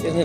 3.5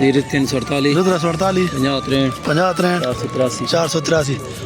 348 483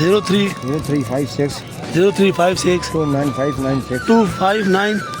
0356 259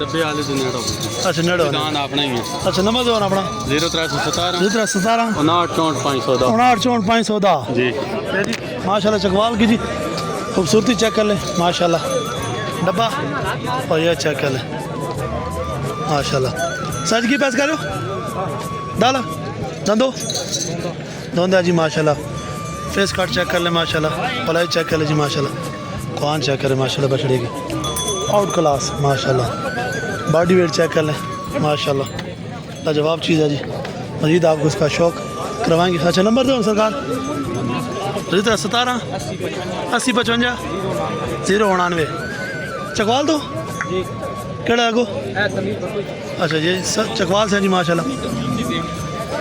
डब्बे वाले दिन नेड़ा अच्छा नेड़ो दुकान अपना ही है अच्छा नंबर दो अपना 0317 17 59 510 59 510 जी माशाल्लाह चकवाल की जी खूबसूरती चेक कर ले माशाल्लाह डब्बा और ये चेक कर ले माशाल्लाह सच की पैस करो डाला दंदो दोंदा जी माशाल्लाह फेस कट चेक कर ले माशाल्लाह पलाई चेक कर ले जी माशाल्लाह कौन चेक करे माशाल्लाह बछड़े की आउट क्लास माशाल्लाह बॉडी वेट चेक कर ले माशाल्लाह लाजवाब चीज़ है जी मज़ीद आपको इसका शौक करवाएंगे अच्छा नंबर दो सरकार 17 80 55 099 चकवाल दो केड़ा आगो अच्छा ये चकवाल से हैं जी माशाल्लाह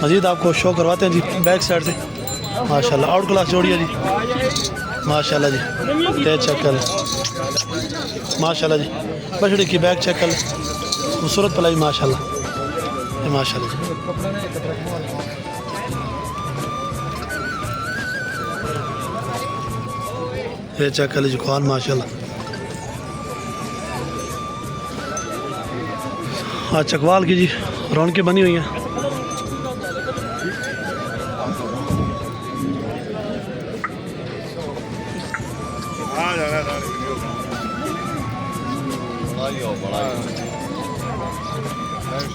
मज़ीद आपको शो करवाते हैं जी बैक साइड से माशाल्लाह आउट क्लास जोड़ी है जी माशाल्लाह जी ये चेक कर ले माशाल्लाह जी बछड़ी की बैक चेक कर ले खूबसूरत पलाई माशाल्लाह ये माशाल्लाह जी ये चेक कर लीजिए खान माशाल्लाह हाँ चकवाल की जी रौनकें बनी हुई हैं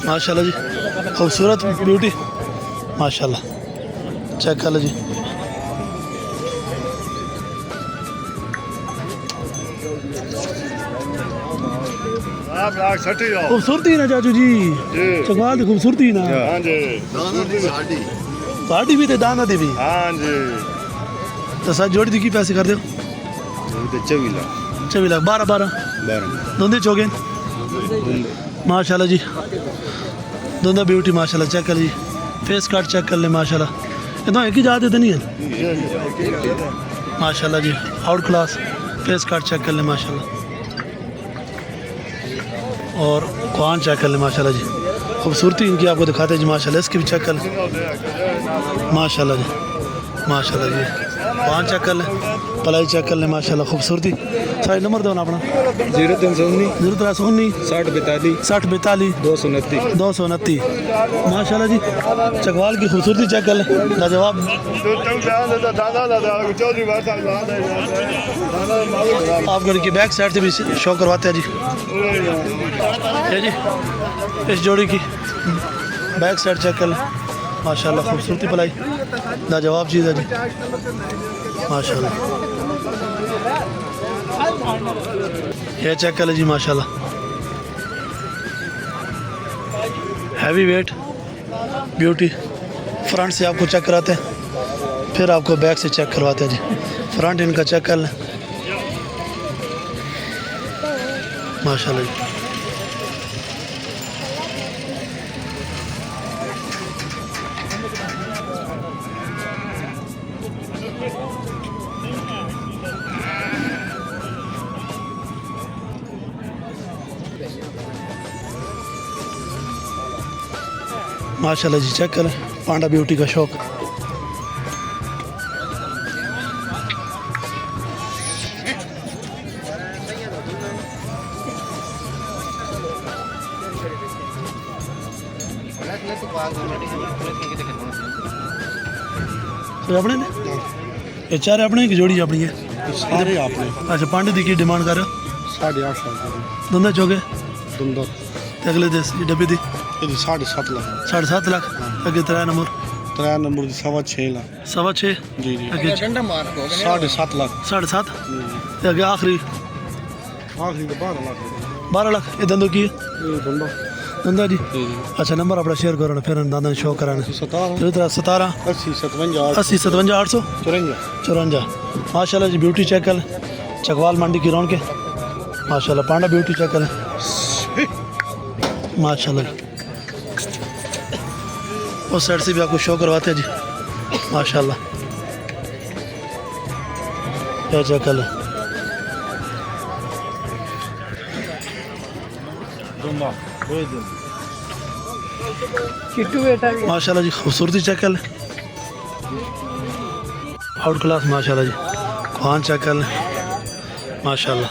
माशाल्लाह जी खूबसूरत ब्यूटी माशाल्लाह चेक कर लीजिए खूबसूरती ना चाचू जी चकवाल की खूबसूरती ना साड़ी भी ते दाना दी भी तो सच जोड़ी दी की पैसे कर दो 24 लाख 12 दोंदे चौगे माशाल्लाह जी दोंदा ब्यूटी माशाल्लाह चेक कर ली फेस कट चेक कर ले माशाल्लाह ये तो एक ही जाते तो नहीं है माशाल्लाह जी out class face cut check कर ले माशाल्लाह और कौन चेक कर ले माशाल्लाह जी खूबसूरती इनकी आपको दिखाते हैं जी माशाल्लाह इसकी भी चेक कर ले माशाल्लाह जी कौन चेक कर ले पलाई चेक कर ले माशाल्लाह खूबसूरती साइड नंबर दो ना अपना 0319 60 42 229 माशाल्लाह जी चकवाल की खूबसूरती चेक कर ले लाजवाब आप घर की बैक साइड से भी शो करवाते हैं जी ये जी इस जोड़ी की बैक साइड चेक कर ले माशाल्लाह खूबसूरती पलाई लाजवाब चीज़ है जी माशाल्लाह ये चेक कर ले जी माशाल्लाह हैवी वेट ब्यूटी फ्रंट से आपको चेक कराते हैं फिर आपको बैक से चेक करवाते हैं जी फ्रंट इनका चेक कर लें माशाल्लाह जी माशाल्लाह जी चेक करें पांडा ब्यूटी का शौक तो अपने ने ये चार अपने की जोड़ी अपनी है सारे आपने अच्छा पांडे दी की डिमांड कर रहे हो 8.5 दोंदा चौके दुंदा ते अगले देश डब्बी दी ये 7.5 लाख 7.5 लाख अगे 3 नंबर 3 नंबर की 6.5 लाख 6.5 जी जी अगे 7.5 लाख 7.5 ते अगे आखिरी आखिरी तो 12 लाख ये दंदो की ये दुंदा दोंदा जी अच्छा नंबर अपना शेयर करो ना फिर दादा शो कराने 17 17 80 57 80 57 800 54 माशाल्लाह जी ब्यूटी चेक कर चकवाल मंडी की रौनक माशाल्लाह पांडा ब्यूटी चेक कर माशाल्लाह उस साइड से भी आपको शो करवाते हैं जी माशाल्लाह क्या चेक कर माशाल्लाह जी खूबसूरती चेक कर आउट क्लास माशाल्लाह जी खान चेक कर माशाल्लाह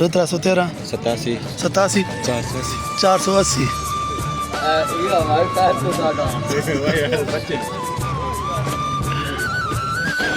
87 480.